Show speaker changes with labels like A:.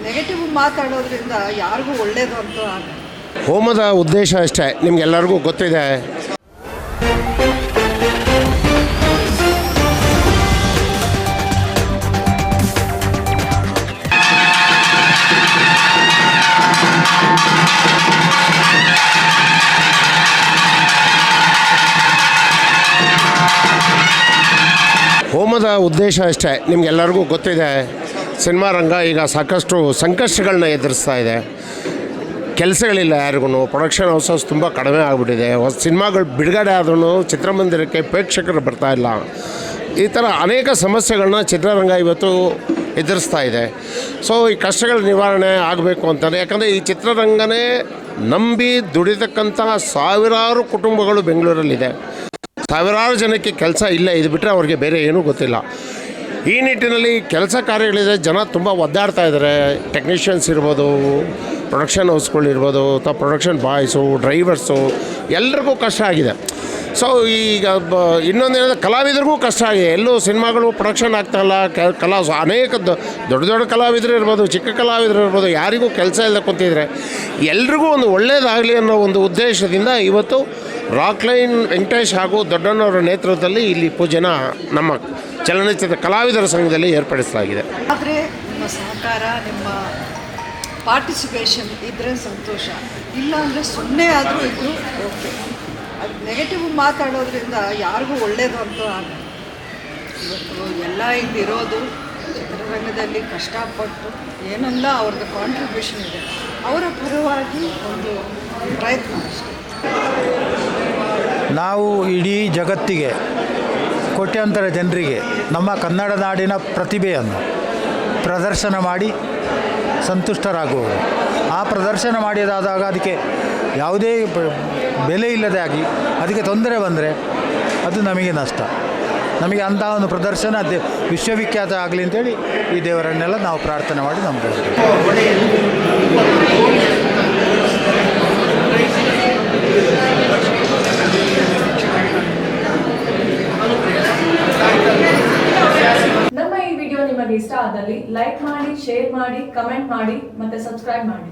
A: Negative ಮಾತಾಡೋದ್ರಿಂದ ಯಾರಿಗೂ ಒಳ್ಳೇದು ಅಂತ ಆಗಲ್ಲ.
B: ಹೋಮದ ಉದ್ದೇಶ ಅಷ್ಟೇ, ನಿಮಗೆಲ್ಲರಿಗೂ ಗೊತ್ತಿದೆ. ಹೋಮದ ಉದ್ದೇಶ ಅಷ್ಟೇ, ನಿಮಗೆಲ್ಲರಿಗೂ ಗೊತ್ತಿದೆ. ಸಿನಿಮಾ ರಂಗ ಈಗ ಸಾಕಷ್ಟು ಸಂಕಷ್ಟಗಳನ್ನ ಎದುರಿಸ್ತಾ ಇದೆ. ಕೆಲಸಗಳಿಲ್ಲ ಯಾರಿಗೂ, ಪ್ರೊಡಕ್ಷನ್ ಹೌಸಸ್ ತುಂಬ ಕಡಿಮೆ ಆಗಿಬಿಟ್ಟಿದೆ. ಹೊಸ ಸಿನಿಮಾಗಳು ಬಿಡುಗಡೆ ಆದ್ರೂ ಚಿತ್ರಮಂದಿರಕ್ಕೆ ಪ್ರೇಕ್ಷಕರು ಬರ್ತಾಯಿಲ್ಲ. ಈ ಥರ ಅನೇಕ ಸಮಸ್ಯೆಗಳನ್ನ ಚಿತ್ರರಂಗ ಇವತ್ತು ಎದುರಿಸ್ತಾ ಇದೆ. ಸೊ ಈ ಕಷ್ಟಗಳ ನಿವಾರಣೆ ಆಗಬೇಕು ಅಂತಂದರೆ, ಯಾಕಂದರೆ ಈ ಚಿತ್ರರಂಗನೇ ನಂಬಿ ದುಡಿತಕ್ಕಂಥ ಸಾವಿರಾರು ಕುಟುಂಬಗಳು ಬೆಂಗಳೂರಲ್ಲಿದೆ. ಸಾವಿರಾರು ಜನಕ್ಕೆ ಕೆಲಸ ಇಲ್ಲ, ಇದು ಬಿಟ್ಟರೆ ಅವ್ರಿಗೆ ಬೇರೆ ಏನೂ ಗೊತ್ತಿಲ್ಲ. ಈ ನಿಟ್ಟಿನಲ್ಲಿ ಕೆಲಸ ಕಾರ್ಯಗಳಿದೆ, ಜನ ತುಂಬ ಒದ್ದಾಡ್ತಾ ಇದ್ದಾರೆ. ಟೆಕ್ನಿಷಿಯನ್ಸ್ ಇರ್ಬೋದು, ಪ್ರೊಡಕ್ಷನ್ ಹೌಸ್ಗಳಿರ್ಬೋದು, ಅಥವಾ ಪ್ರೊಡಕ್ಷನ್ ಬಾಯ್ಸು, ಡ್ರೈವರ್ಸು, ಎಲ್ರಿಗೂ ಕಷ್ಟ ಆಗಿದೆ. ಸೊ ಈಗ ಇನ್ನೊಂದೇನಂದರೆ ಕಲಾವಿದರಿಗೂ ಕಷ್ಟ ಆಗಿದೆ. ಎಲ್ಲೂ ಸಿನಿಮಾಗಳು ಪ್ರೊಡಕ್ಷನ್ ಆಗ್ತಾಯಿಲ್ಲ. ಅನೇಕ ದೊಡ್ಡ ದೊಡ್ಡ ಕಲಾವಿದರು ಇರ್ಬೋದು, ಚಿಕ್ಕ ಕಲಾವಿದರು ಇರ್ಬೋದು, ಯಾರಿಗೂ ಕೆಲಸ ಇಲ್ಲ ಕೂತಿದ್ರೆ ಎಲ್ರಿಗೂ ಒಂದು ಒಳ್ಳೆಯದಾಗಲಿ ಅನ್ನೋ ಒಂದು ಉದ್ದೇಶದಿಂದ ಇವತ್ತು ರಾಕ್ಲೈನ್ ವೆಂಕಟೇಶ್ ಹಾಗೂ ದೊಡ್ಡಣ್ಣವರ ನೇತೃತ್ವದಲ್ಲಿ ಇಲ್ಲಿ ಪೂಜೆನ ನಮ್ಮ ಚಲನಚಿತ್ರ ಕಲಾವಿದರ ಸಂಘದಲ್ಲಿ ಏರ್ಪಡಿಸಲಾಗಿದೆ.
A: ಆದರೆ ನಿಮ್ಮ ಸಹಕಾರ, ನಿಮ್ಮ ಪಾರ್ಟಿಸಿಪೇಷನ್ ಇದ್ದರೆ ಸಂತೋಷ. ಇಲ್ಲ ಅಂದರೆ ಸುಮ್ಮನೆ ಆದರೂ ಇದ್ದು ಓಕೆ. ಅದು ನೆಗೆಟಿವ್ ಮಾತಾಡೋದ್ರಿಂದ ಯಾರಿಗೂ ಒಳ್ಳೇದು ಅಂತ ಆಗಲ್ಲ. ಇವತ್ತು ಎಲ್ಲ ಇಲ್ಲಿರೋದು ಚಿತ್ರರಂಗದಲ್ಲಿ ಕಷ್ಟಪಟ್ಟು ಏನೆಲ್ಲ ಅವ್ರದ್ದು ಕಾಂಟ್ರಿಬ್ಯೂಷನ್ ಇದೆ, ಅವರ ಪರವಾಗಿ ಒಂದು ಪ್ರಯತ್ನ ಅಷ್ಟೇ.
C: ನಾವು ಇಡೀ ಜಗತ್ತಿಗೆ, ಕೋಟ್ಯಾಂತರ ಜನರಿಗೆ ನಮ್ಮ ಕನ್ನಡ ನಾಡಿನ ಪ್ರತಿಭೆಯನ್ನು ಪ್ರದರ್ಶನ ಮಾಡಿ ಸಂತುಷ್ಟರಾಗುವರು. ಆ ಪ್ರದರ್ಶನ ಮಾಡಿದಾದಾಗ ಅದಕ್ಕೆ ಯಾವುದೇ ಬೆಲೆ ಇಲ್ಲದೆ ಆಗಿ ಅದಕ್ಕೆ ತೊಂದರೆ ಬಂದರೆ ಅದು ನಮಗೆ ನಷ್ಟ. ನಮಗೆ ಅಂತಹ ಒಂದು ಪ್ರದರ್ಶನ ವಿಶ್ವವಿಖ್ಯಾತ ಆಗಲಿ ಅಂತೇಳಿ ಈ ದೇವರನ್ನೆಲ್ಲ ನಾವು ಪ್ರಾರ್ಥನೆ ಮಾಡಿ ನಂಬೋದು.
D: ನಮ್ಮ ಈ ವಿಡಿಯೋ ನಿಮಗೆ ಇಷ್ಟ ಆದಲ್ಲಿ ಲೈಕ್ ಮಾಡಿ, ಶೇರ್ ಮಾಡಿ, ಕಮೆಂಟ್ ಮಾಡಿ ಮತ್ತೆ ಸಬ್ಸ್ಕ್ರೈಬ್ ಮಾಡಿ.